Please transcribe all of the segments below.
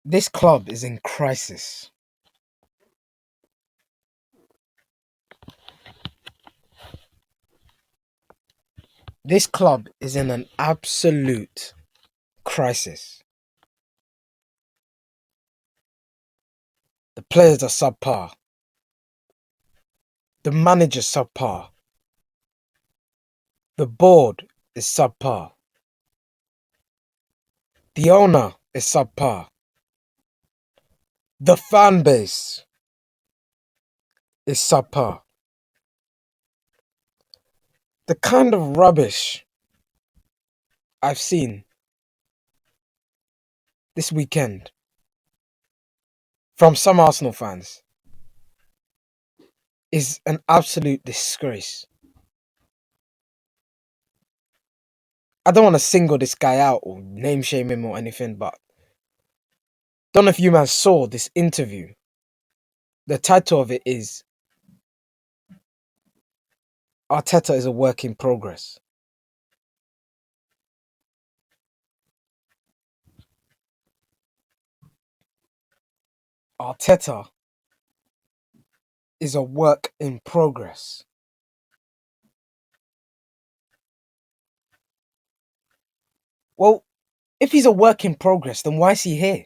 This club is in crisis. This club is in an absolute crisis. The players are subpar. The manager's subpar. The board is subpar. The owner is subpar. The fan base is subpar. The kind of rubbish I've seen this weekend from some Arsenal fans is an absolute disgrace. I don't want to single this guy out or name shame him or anything, but don't know if you man saw this interview. The title of it is Arteta is a work in progress. Arteta is a work in progress. Well, if he's a work in progress, then why is he here?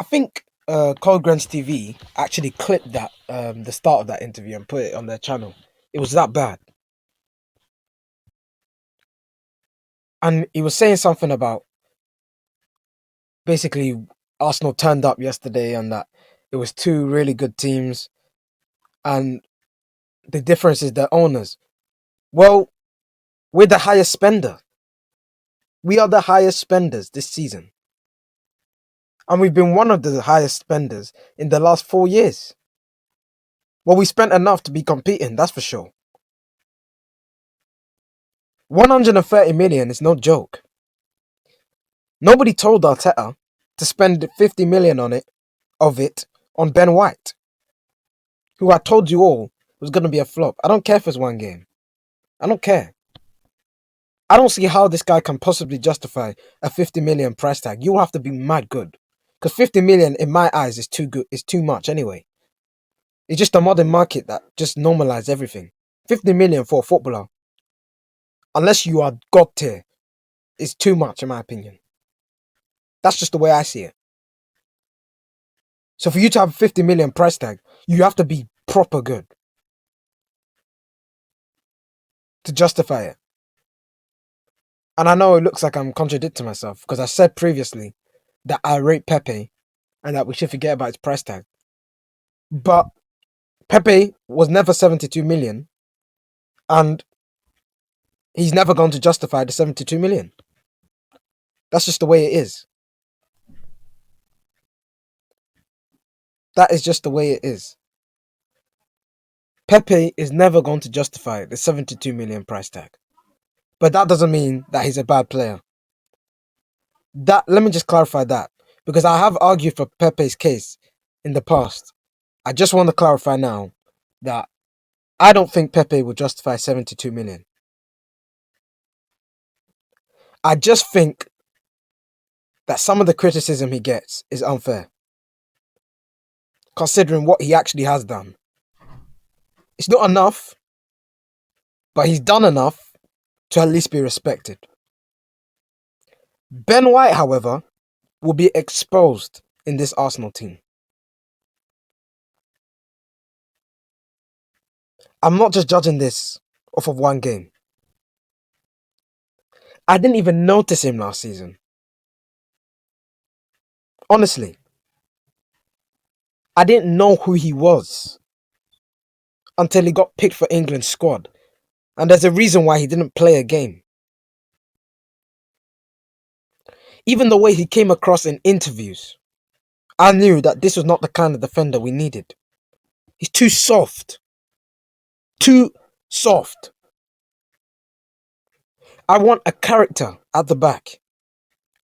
I think Colgrens TV actually clipped that the start of that interview and put it on their channel. It was that bad. And he was saying something about basically Arsenal turned up yesterday and that it was two really good teams and the difference is the owners. Well, we're the highest spender. We are the highest spenders this season. And we've been one of the highest spenders in the last 4 years. Well, we spent enough to be competing, that's for sure. 130 million is no joke. Nobody told Arteta to spend 50 million on it on Ben White, who I told you all was going to be a flop. I don't care if it's one game. I don't care. I don't see how this guy can possibly justify a 50 million price tag. You have to be mad good. Because 50 million in my eyes is too good. It's too much anyway. It's just a modern market that just normalized everything. 50 million for a footballer, unless you are god tier, is too much in my opinion. That's just the way I see it. So for you to have a 50 million price tag, you have to be proper good to justify it. And I know it looks like I'm contradicting myself because I said previously that I rate Pepe and that we should forget about his price tag. But Pepe was never 72 million and he's never going to justify the 72 million. That's just the way it is. That is just the way it is. Pepe is never going to justify the 72 million price tag. But that doesn't mean that he's a bad player. Let me just clarify that. Because I have argued for Pepe's case in the past. I just want to clarify now that I don't think Pepe will justify 72 million. I just think that some of the criticism he gets is unfair. Considering what he actually has done. It's not enough, but he's done enough to at least be respected. Ben White, however, will be exposed in this Arsenal team. I'm not just judging this off of one game. I didn't even notice him last season. Honestly, I didn't know who he was until he got picked for England's squad. And there's a reason why he didn't play a game. Even the way he came across in interviews, I knew that this was not the kind of defender we needed. He's too soft. Too soft. I want a character at the back.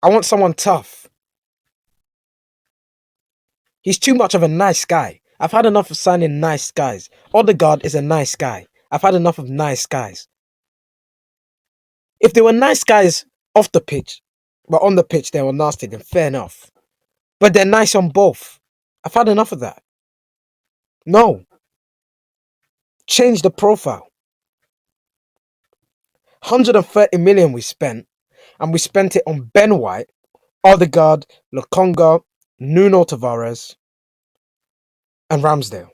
I want someone tough. He's too much of a nice guy. I've had enough of signing nice guys. Odegaard is a nice guy. I've had enough of nice guys. If they were nice guys off the pitch, but on the pitch they were nasty, then fair enough. But they're nice on both. I've had enough of that. No. Change the profile. 130 million we spent, and we spent it on Ben White, Odegaard, Lokonga, Nuno Tavares, and Ramsdale.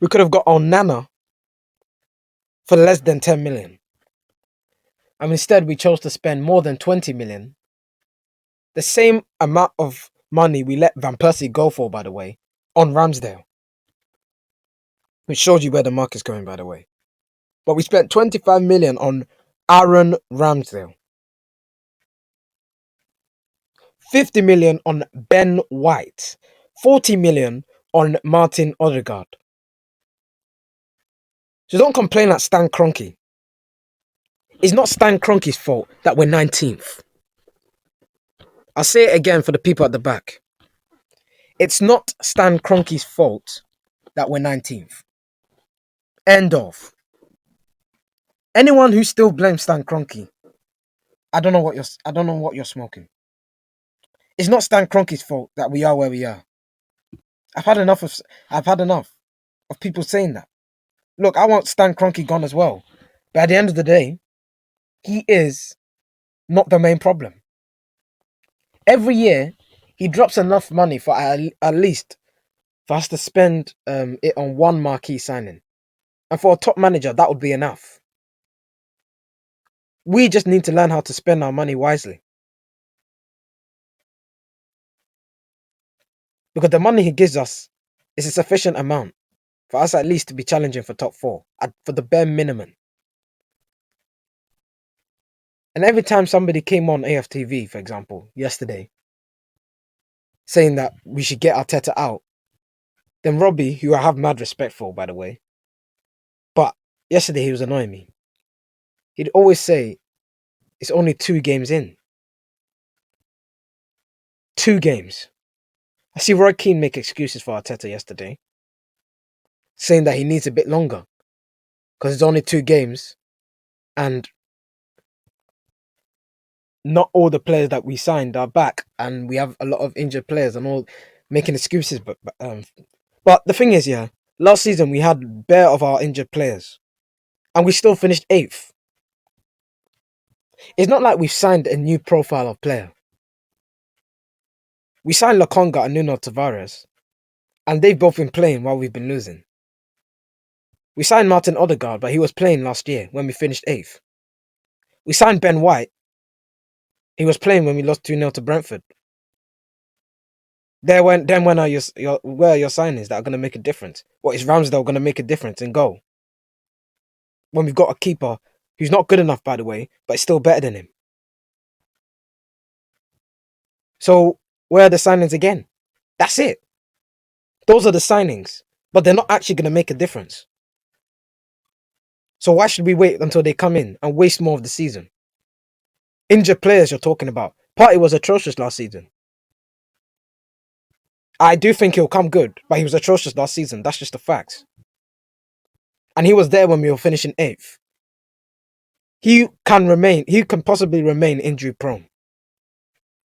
We could have got Onana for less than 10 million. And instead we chose to spend more than 20 million. The same amount of money we let Van Persie go for, by the way, on Ramsdale. Which shows you where the market's going, by the way. But we spent 25 million on Aaron Ramsdale. 50 million on Ben White. 40 million on Martin Odegaard. So don't complain at Stan Cronky. It's not Stan Cronky's fault that we're 19th. I'll say it again for the people at the back. It's not Stan Cronky's fault that we're 19th. End of. Anyone who still blames Stan Cronky, I don't know what you're smoking. It's not Stan Cronky's fault that we are where we are. I've had enough of people saying that. Look, I want Stan Cronky gone as well. But at the end of the day, he is not the main problem. Every year, he drops enough money for at least for us to spend it on one marquee signing. And for a top manager, that would be enough. We just need to learn how to spend our money wisely. Because the money he gives us is a sufficient amount for us at least to be challenging for top 4, for the bare minimum. And every time somebody came on AFTV, for example, yesterday, saying that we should get Arteta out, then Robbie, who I have mad respect for, by the way, but yesterday he was annoying me. He'd always say, it's only 2 games in. 2 games. I see Roy Keane make excuses for Arteta yesterday, saying that he needs a bit longer because it's only 2 games and not all the players that we signed are back and we have a lot of injured players and all making excuses. But the thing is, yeah, last season we had bare of our injured players and we still finished 8th. It's not like we've signed a new profile of player. We signed Lokonga and Nuno Tavares, and they've both been playing while we've been losing. We signed Martin Odegaard, but he was playing last year when we finished 8th. We signed Ben White. He was playing when we lost 2-0 to Brentford. Then when are where are your signings that are going to make a difference? What, is Ramsdale going to make a difference in goal? When we've got a keeper who's not good enough, by the way, but is still better than him. So, where are the signings again? That's it. Those are the signings, but they're not actually going to make a difference. So why should we wait until they come in and waste more of the season? Injured players you're talking about. Partey was atrocious last season. I do think he'll come good, but he was atrocious last season. That's just a fact. And he was there when we were finishing 8th. He can possibly remain injury prone.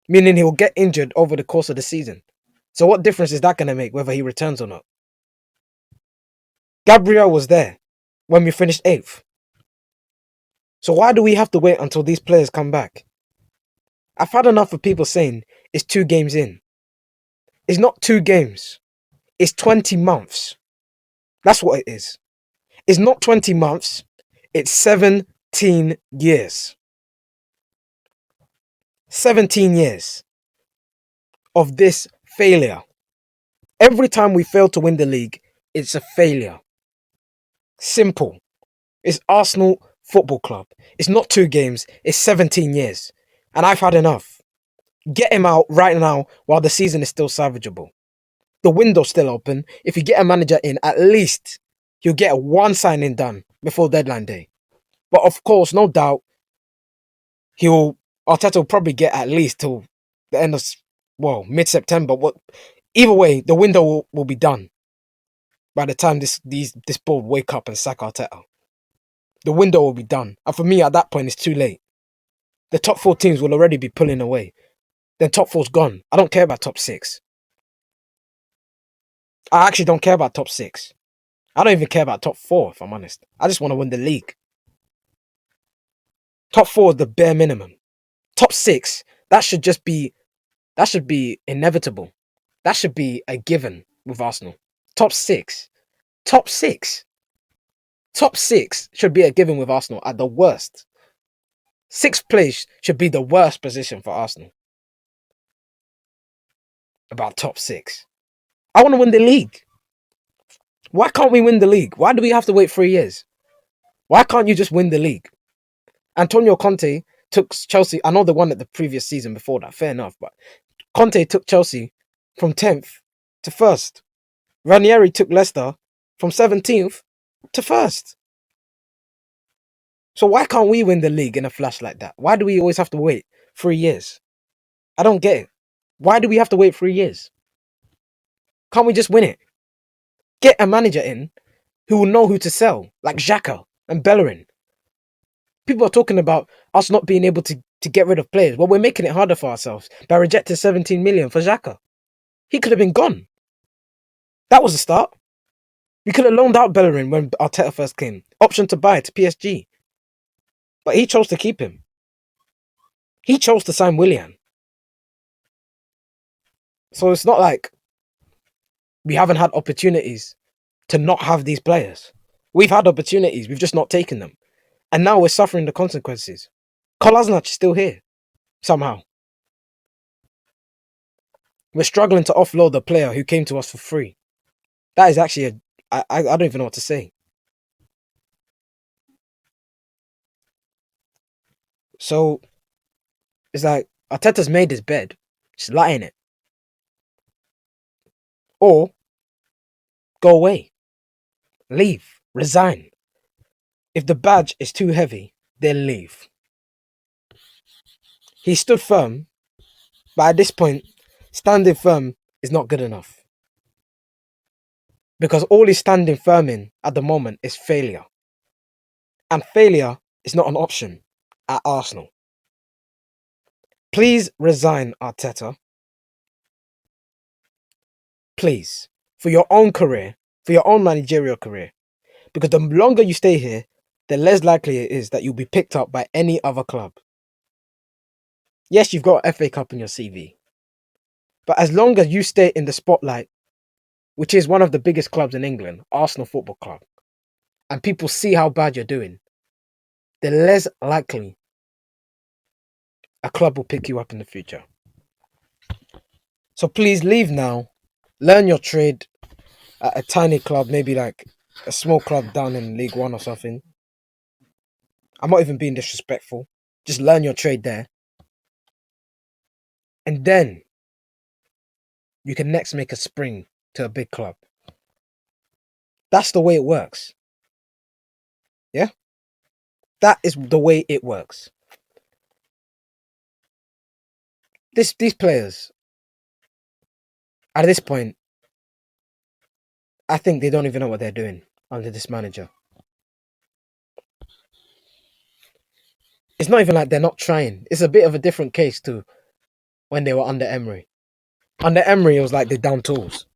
Meaning he'll get injured over the course of the season. So what difference is that going to make whether he returns or not? Gabriel was there when we finished 8th. So why do we have to wait until these players come back? I've had enough of people saying it's 2 games in. It's not 2 games. It's 20 months. That's what it is. It's not 20 months. It's 17 years. 17 years of this failure. Every time we fail to win the league, it's a failure. Simple. It's Arsenal Football Club. It's not 2 games. It's 17 years. And I've had enough. Get him out right now while the season is still salvageable. The window's still open. If you get a manager in, at least he'll get 1 signing done before deadline day. But of course, no doubt, Arteta will probably get at least till the end of, mid-September. Either way, the window will be done by the time this board wake up and sack Arteta. The window will be done. And for me, at that point, it's too late. The top 4 teams will already be pulling away. Then top 4's gone. I don't care about top 6. I actually don't care about top 6. I don't even care about top 4, if I'm honest. I just want to win the league. Top 4 is the bare minimum. Top 6, that should be inevitable. That should be a given with Arsenal. Top 6. Top 6. Top 6 should be a given with Arsenal at the worst. 6th place should be the worst position for Arsenal. About top 6. I want to win the league. Why can't we win the league? Why do we have to wait 3 years? Why can't you just win the league? Antonio Conte took Chelsea. I know they won it the previous season before that. Fair enough. But Conte took Chelsea from 10th to 1st. Ranieri took Leicester from 17th to 1st. So why can't we win the league in a flash like that? Why do we always have to wait 3 years? I don't get it. Why do we have to wait 3 years? Can't we just win it? Get a manager in who will know who to sell, like Xhaka and Bellerin. People are talking about us not being able to get rid of players. Well, we're making it harder for ourselves by rejecting 17 million for Xhaka. He could have been gone. That was a start. We could have loaned out Bellerin when Arteta first came. Option to buy to PSG. But he chose to keep him. He chose to sign Willian. So it's not like we haven't had opportunities to not have these players. We've had opportunities, we've just not taken them. And now we're suffering the consequences. Kolasinac is still here, somehow. We're struggling to offload the player who came to us for free. That is actually I don't even know what to say. So, it's like, Arteta's made his bed. Just lie in it. Or, go away. Leave. Resign. If the badge is too heavy, then leave. He stood firm, but at this point, standing firm is not good enough. Because all he's standing firm in at the moment is failure. And failure is not an option at Arsenal. Please resign, Arteta. Please. For your own career, for your own managerial career. Because the longer you stay here, the less likely it is that you'll be picked up by any other club. Yes, you've got an FA Cup in your CV. But as long as you stay in the spotlight, which is one of the biggest clubs in England, Arsenal Football Club, and people see how bad you're doing, the less likely a club will pick you up in the future. So please leave now. Learn your trade at a tiny club, maybe like a small club down in League One or something. I'm not even being disrespectful. Just learn your trade there. And then you can next make a spring to a big club. That's the way it works. Yeah? That is the way it works. These players, at this point, I think they don't even know what they're doing under this manager. It's not even like they're not trying. It's a bit of a different case to when they were under Emery. Under Emery, it was like they down tools.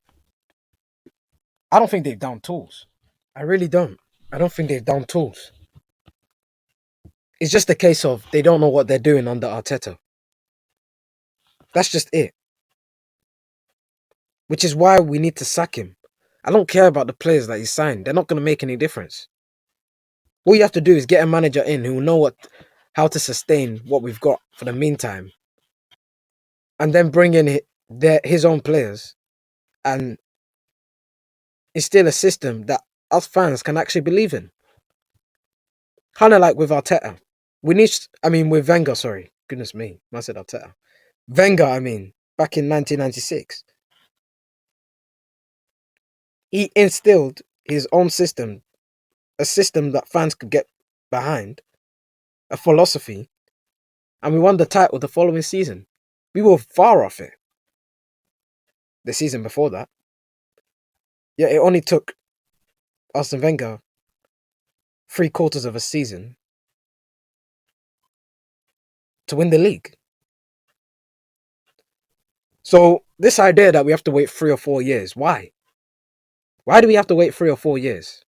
I don't think they've down tools. I really don't. I don't think they've down tools. It's just a case of they don't know what they're doing under Arteta. That's just it. Which is why we need to sack him. I don't care about the players that he signed. They're not going to make any difference. All you have to do is get a manager in who will know how to sustain what we've got for the meantime. And then bring in his own players and instill a system that us fans can actually believe in. Kind of like with Arteta. With Wenger, sorry. Goodness me, I said Arteta. Wenger, back in 1996. He instilled his own system, a system that fans could get behind, a philosophy, and we won the title the following season. We were far off it the season before that. Yeah, it only took Arsene Wenger 3/4 of a season to win the league. So this idea that we have to wait 3 or 4 years, why? Why do we have to wait 3 or 4 years?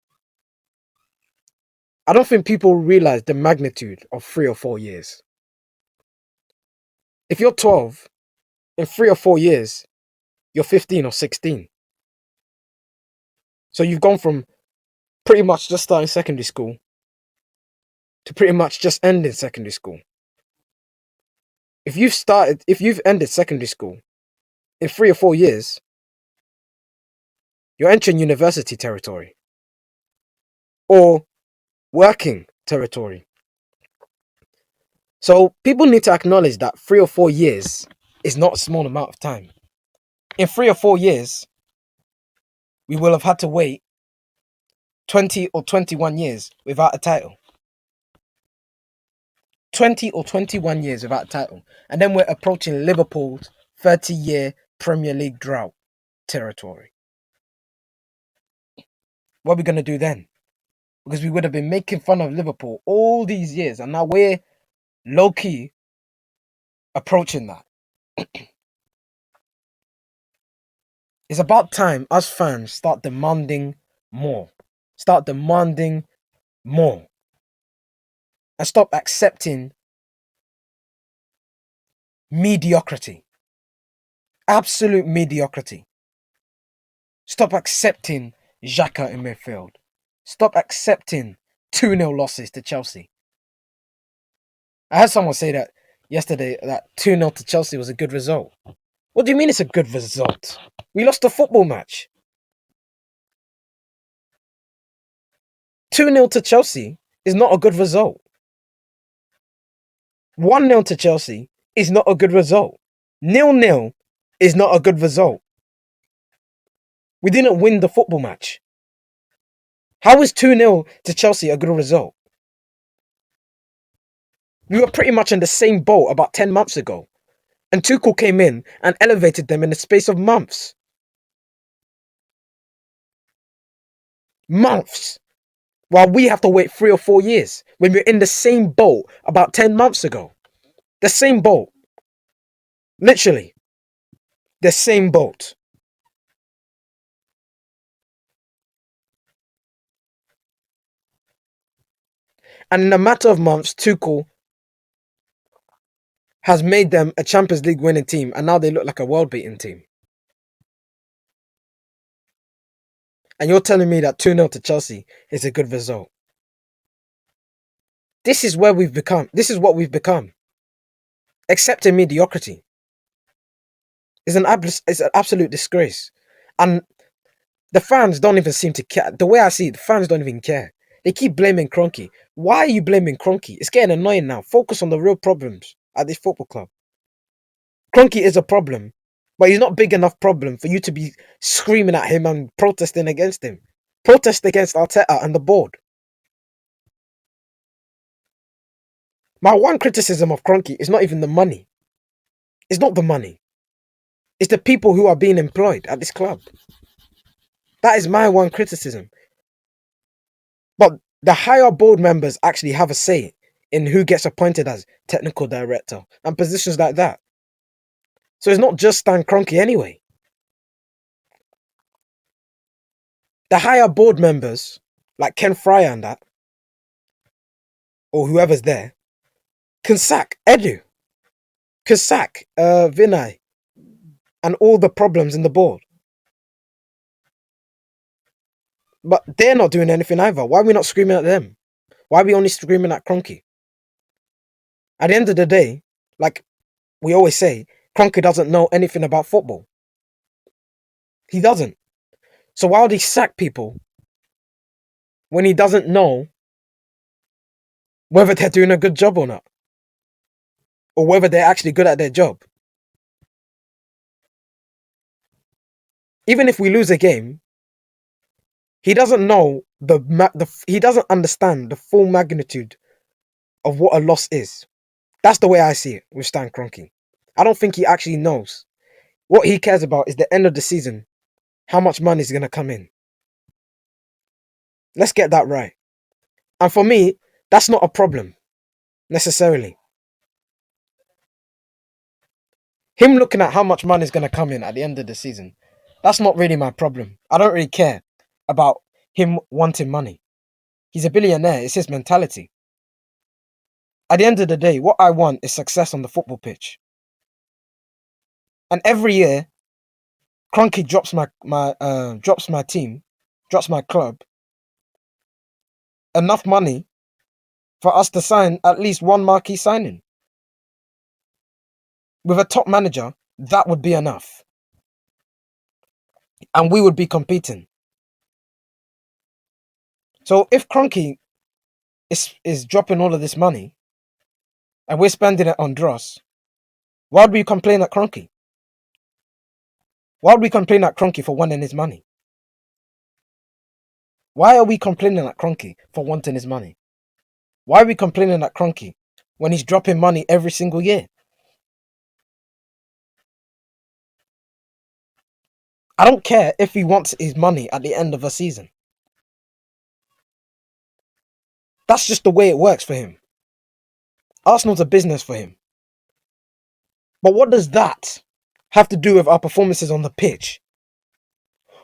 I don't think people realize the magnitude of 3 or 4 years. If you're 12, in 3 or 4 years, you're 15 or 16. So you've gone from pretty much just starting secondary school to pretty much just ending secondary school. If you've ended secondary school in 3 or 4 years, you're entering university territory or working territory. So people need to acknowledge that 3 or 4 years is not a small amount of time. In 3 or 4 years, we will have had to wait 20 or 21 years without a title. 20 or 21 years without a title. And then we're approaching Liverpool's 30-year Premier League drought territory. What are we going to do then? Because we would have been making fun of Liverpool all these years, and now we're low-key approaching that. It's about time us fans start demanding more. Start demanding more. And stop accepting mediocrity. Absolute mediocrity. Stop accepting Xhaka in midfield. Stop accepting 2-0 losses to Chelsea. I heard someone say that yesterday, that 2-0 to Chelsea was a good result. What do you mean it's a good result? We lost a football match. 2-0 to Chelsea is not a good result. 1-0 to Chelsea is not a good result. 0-0 is not a good result. We didn't win the football match. How is 2-0 to Chelsea a good result? We were pretty much in the same boat about 10 months ago. And Tuchel came in and elevated them in the space of months. Months. While we have to wait 3 or 4 years when we're in the same boat about 10 months ago. The same boat. Literally. The same boat. And in a matter of months, Tuchel has made them a Champions League winning team, and now they look like a world-beating team. And you're telling me that 2-0 to Chelsea is a good result. This is where we've become. This is what we've become. Accepting mediocrity is an absolute disgrace. And the fans don't even seem to care. The way I see it, the fans don't even care. They keep blaming Cronky. Why are you blaming Cronky? It's getting annoying now. Focus on the real problems at this football club. Cronky is a problem, but he's not big enough problem for you to be screaming at him and protesting against him. Protest against Arteta and the board. My one criticism of Cronky is not even the money. It's not the money. It's the people who are being employed at this club. That is my one criticism. But the higher board members actually have a say in who gets appointed as technical director and positions like that. So it's not just Stan Cronky anyway. The higher board members, like Ken Fryer and that, or whoever's there, can sack Edu, can sack Vinay, and all the problems in the board. But they're not doing anything either. Why are we not screaming at them? Why are we only screaming at Cronky? At the end of the day, like we always say, Cronky doesn't know anything about football. He doesn't. So why would he sack people when he doesn't know whether they're doing a good job or not? Or whether they're actually good at their job? Even if we lose a game, he doesn't know he doesn't understand the full magnitude of what a loss is. That's the way I see it with Stan Cronky. I don't think he actually knows. What he cares about is the end of the season. How much money is going to come in. Let's get that right. And for me, that's not a problem, necessarily. Him looking at how much money is going to come in at the end of the season, that's not really my problem. I don't really care about him wanting money. He's a billionaire. It's his mentality. At the end of the day, what I want is success on the football pitch. And every year, Cronky drops my team, drops my club enough money for us to sign at least one marquee signing. With a top manager, that would be enough. And we would be competing. So if Cronky is dropping all of this money and we're spending it on dross, why would we complain at Cronky? Why would we complain at Cronky for wanting his money? Why are we complaining at Cronky for wanting his money? Why are we complaining at Cronky when he's dropping money every single year? I don't care if he wants his money at the end of a season. That's just the way it works for him. Arsenal's a business for him. But what does that have to do with our performances on the pitch?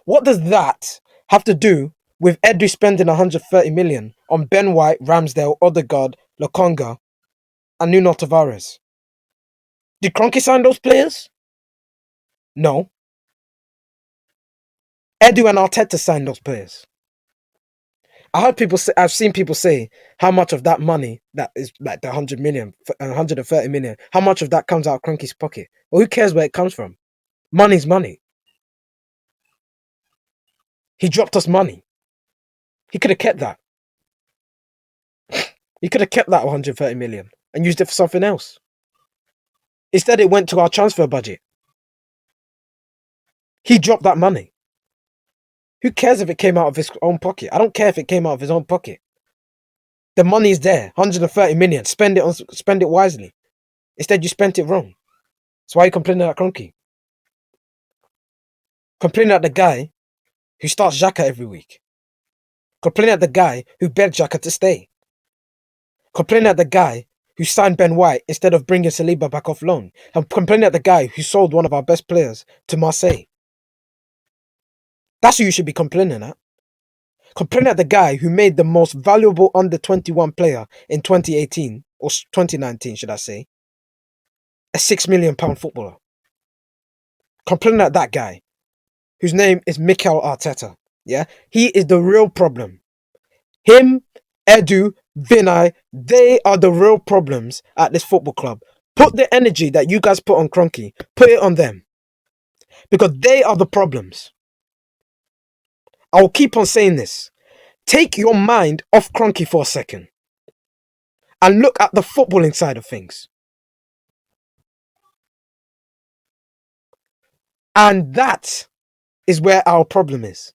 What does that have to do with Edu spending 130 million on Ben White, Ramsdale, Odegaard, Lokonga, and Nuno Tavares? Did Cronky sign those players? No. Edu and Arteta signed those players. I've seen people say how much of that money, that is like the 100 million, 130 million, how much of that comes out of Cronky's pocket? Well, who cares where it comes from? Money's money. He dropped us money. He could have kept that. He could have kept that 130 million and used it for something else. Instead, it went to our transfer budget. He dropped that money. Who cares if it came out of his own pocket? I don't care if it came out of his own pocket. The money's there, 130 million. Spend it wisely. Instead, you spent it wrong. So why are you complaining at Cronky? Complaining at the guy who starts Xhaka every week. Complaining at the guy who begged Xhaka to stay. Complaining at the guy who signed Ben White instead of bringing Saliba back off loan. And complaining at the guy who sold one of our best players to Marseille. That's who you should be complaining at. Complaining at the guy who made the most valuable under-21 player in 2018, or 2019 should I say, a £6 million footballer. Complaining at that guy, whose name is Mikel Arteta. Yeah, he is the real problem. Him, Edu, Vinay, they are the real problems at this football club. Put the energy that you guys put on Cronky, put it on them. Because they are the problems. I will keep on saying this. Take your mind off Cronky for a second and look at the footballing side of things. And that is where our problem is.